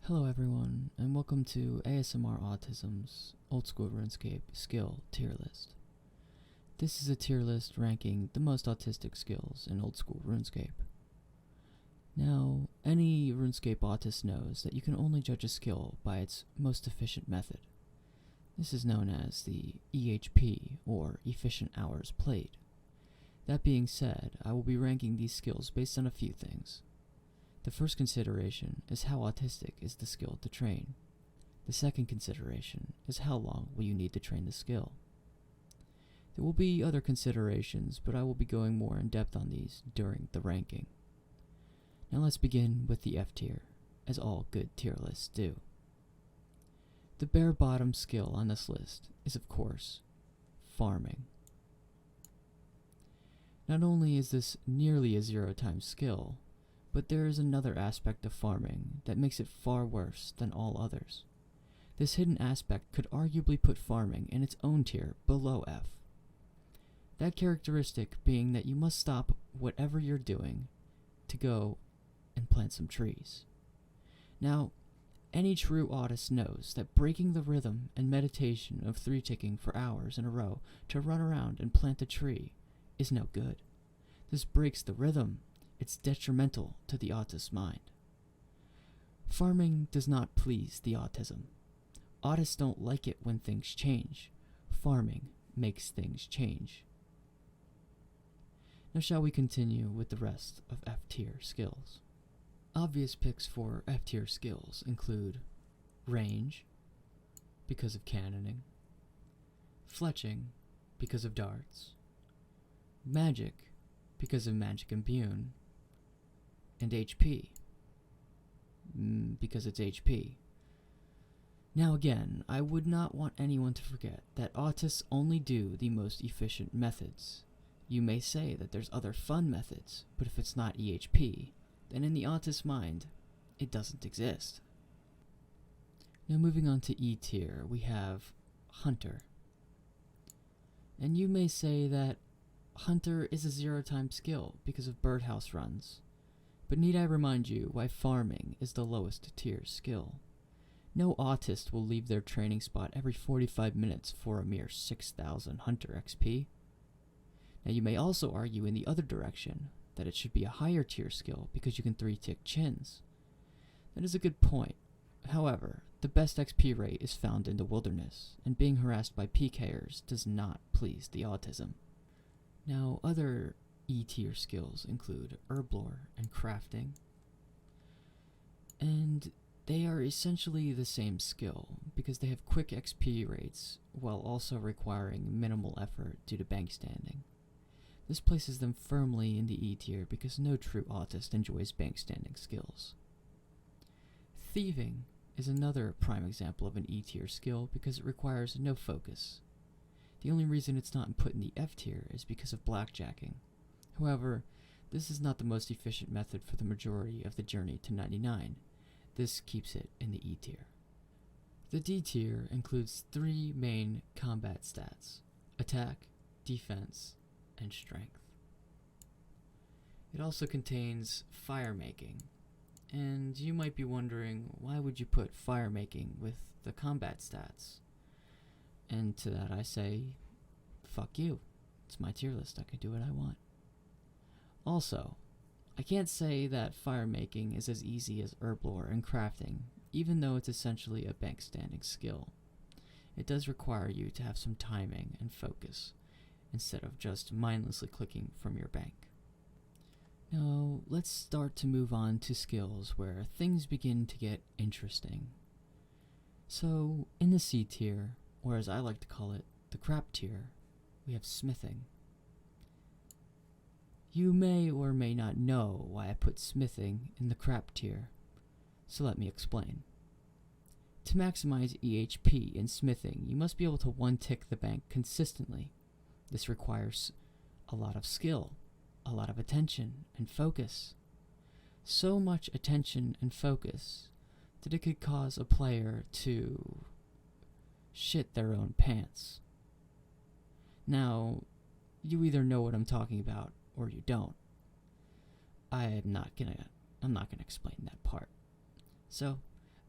Hello everyone, and welcome to ASMR Autism's Old School RuneScape Skill Tier List. This is a tier list ranking the most autistic skills in Old School RuneScape. Now, any RuneScape autist knows that you can only judge a skill by its most efficient method. This is known as the EHP, or Efficient Hours Played. That being said, I will be ranking these skills based on a few things. The first consideration is how autistic is the skill to train. The second consideration is how long will you need to train the skill. There will be other considerations, but I will be going more in depth on these during the ranking. Now let's begin with the F tier, as all good tier lists do. The bare bottom skill on this list is, of course, farming. Not only is this nearly a 0-time skill, but there is another aspect of farming that makes it far worse than all others. This hidden aspect could arguably put farming in its own tier below F. That characteristic being that you must stop whatever you're doing to go and plant some trees. Now, any true autist knows that breaking the rhythm and meditation of 3-ticking for hours in a row to run around and plant a tree is no good. This breaks the rhythm. It's detrimental to the autist's mind. Farming does not please the autism. Autists don't like it when things change. Farming makes things change. Now shall we continue with the rest of F-tier skills? Obvious picks for F-tier skills include range, because of cannoning, fletching, because of darts, magic, because of magic imbue, and HP, because it's HP. Now again, I would not want anyone to forget that autists only do the most efficient methods. You may say that there's other fun methods, but if it's not EHP, then in the autist's mind, it doesn't exist. Now moving on to E tier, we have Hunter. And you may say that Hunter is a 0-time skill because of birdhouse runs. But need I remind you why farming is the lowest tier skill? No autist will leave their training spot every 45 minutes for a mere 6,000 Hunter XP. Now you may also argue in the other direction that it should be a higher tier skill because you can 3-tick chins. That is a good point. However, the best XP rate is found in the wilderness, and being harassed by PKers does not please the autism. Now, other E-tier skills include herblore and crafting, and they are essentially the same skill because they have quick XP rates while also requiring minimal effort due to bank standing. This places them firmly in the E-tier because no true autist enjoys bank standing skills. Thieving is another prime example of an E-tier skill because it requires no focus. The only reason it's not put in the F tier is because of blackjacking. However, this is not the most efficient method for the majority of the journey to 99. This keeps it in the E tier. The D tier includes 3 main combat stats: attack, defense, and strength. It also contains fire making, and you might be wondering, why would you put fire making with the combat stats? And to that I say, fuck you. It's my tier list, I can do what I want. Also, I can't say that fire making is as easy as herblore and crafting, even though it's essentially a bank standing skill. It does require you to have some timing and focus, instead of just mindlessly clicking from your bank. Now, let's start to move on to skills where things begin to get interesting. So, in the C tier, or as I like to call it, the crap tier, we have smithing. You may or may not know why I put smithing in the crap tier, so let me explain. To maximize EHP in smithing, you must be able to 1-tick the bank consistently. This requires a lot of skill, a lot of attention and focus. So much attention and focus that it could cause a player to shit their own pants. Now, you either know what I'm talking about or you don't. I'm not gonna explain that part. So,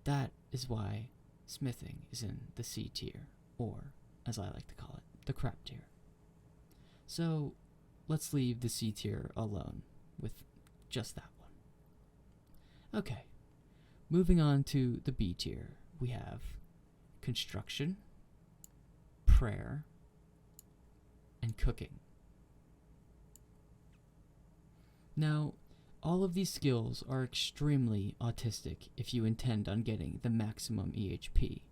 That is why smithing is in the C tier, or, as I like to call it, the crap tier. So, let's leave the C tier alone with just that one. Okay, moving on to the B tier, we have construction, prayer, and cooking. Now, all of these skills are extremely autistic if you intend on getting the maximum EHP.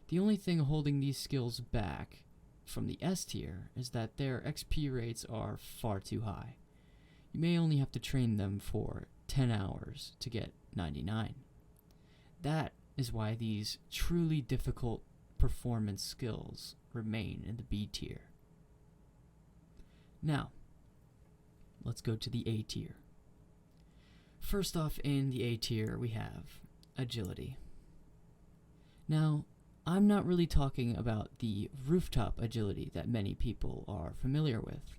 The only thing holding these skills back from the S tier is that their XP rates are far too high. You may only have to train them for 10 hours to get 99. That is why these truly difficult performance skills remain in the B tier. Now, let's go to the A tier. First off, in the A tier, we have agility. Now, I'm not really talking about the rooftop agility that many people are familiar with.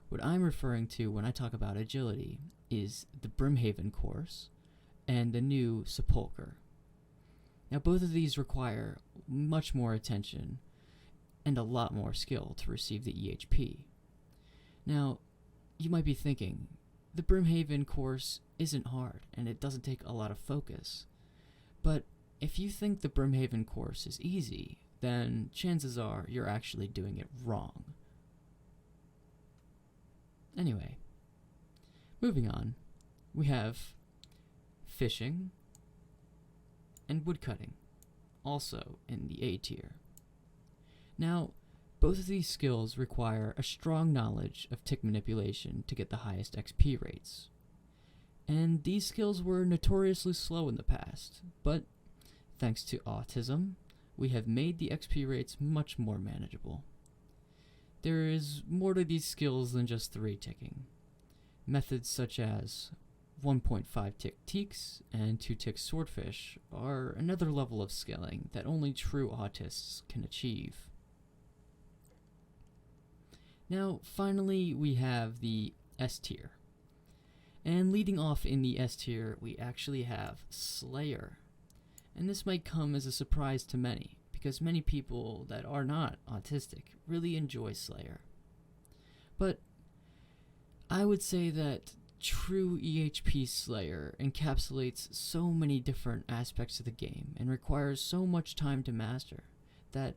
What I'm referring to when I talk about agility is the Brimhaven course and the new Sepulcher. Now, both of these require much more attention and a lot more skill to receive the EHP. Now, you might be thinking, the Brimhaven course isn't hard and it doesn't take a lot of focus. But if you think the Brimhaven course is easy, then chances are you're actually doing it wrong. Anyway, moving on, we have fishing and woodcutting, also in the A tier. Now, both of these skills require a strong knowledge of tick manipulation to get the highest XP rates. And these skills were notoriously slow in the past, but thanks to Autism, we have made the XP rates much more manageable. There is more to these skills than just 3 ticking. Methods such as 1.5 tick teaks and 2 tick swordfish are another level of skilling that only true autists can achieve. Now, finally, we have the S tier. And leading off in the S tier, we actually have Slayer. And this might come as a surprise to many, because many people that are not autistic really enjoy Slayer. But I would say that true EHP Slayer encapsulates so many different aspects of the game and requires so much time to master that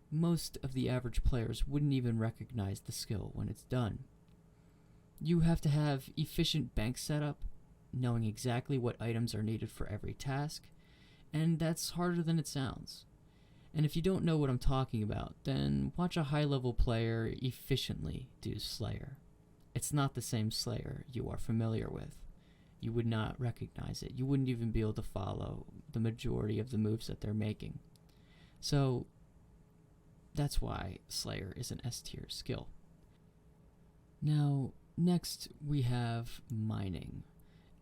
most of the average players wouldn't even recognize the skill when it's done. You have to have efficient bank setup, knowing exactly what items are needed for every task, and that's harder than it sounds. And if you don't know what I'm talking about, then watch a high-level player efficiently do Slayer. It's not the same Slayer you are familiar with. You would not recognize it. You wouldn't even be able to follow the majority of the moves that they're making. So, that's why Slayer is an S-tier skill. Now, next we have mining.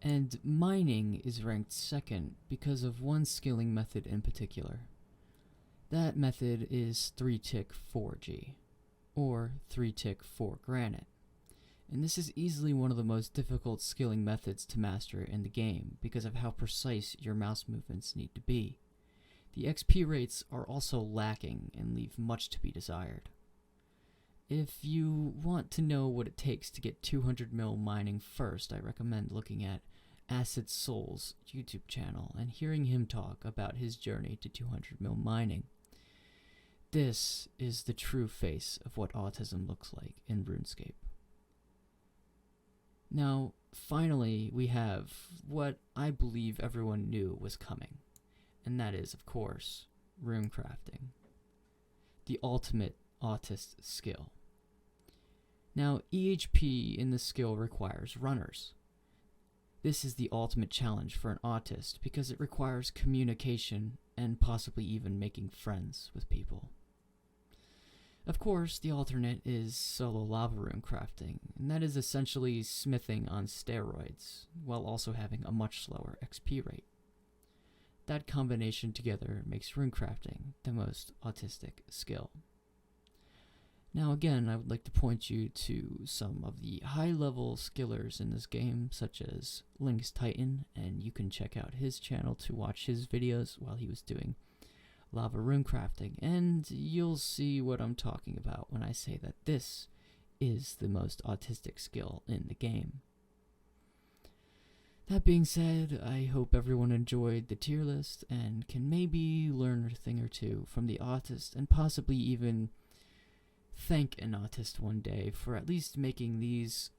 And mining is ranked second because of one skilling method in particular. That method is 3-tick 4G, or 3-tick 4 granite. And this is easily one of the most difficult skilling methods to master in the game because of how precise your mouse movements need to be. The XP rates are also lacking and leave much to be desired. If you want to know what it takes to get 200 mil mining first, I recommend looking at Acid Soul's YouTube channel and hearing him talk about his journey to 200 mil mining. This is the true face of what autism looks like in RuneScape. Now, finally, we have what I believe everyone knew was coming, and that is, of course, rune crafting, the ultimate autist skill. Now, EHP in this skill requires runners. This is the ultimate challenge for an autist because it requires communication and possibly even making friends with people. Of course, the alternate is solo lava rune crafting, and that is essentially smithing on steroids, while also having a much slower XP rate. That combination together makes rune crafting the most autistic skill. Now again, I would like to point you to some of the high-level skillers in this game, such as Link's Titan, and you can check out his channel to watch his videos while he was doing lava rune crafting, and you'll see what I'm talking about when I say that this is the most autistic skill in the game. That being said, I hope everyone enjoyed the tier list and can maybe learn a thing or two from the autist, and possibly even thank an autist one day for at least making these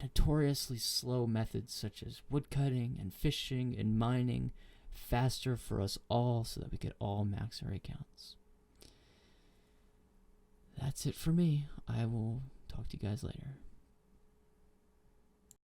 notoriously slow methods such as woodcutting and fishing and mining faster for us all so that we could all max our accounts. That's it for me. I will talk to you guys later.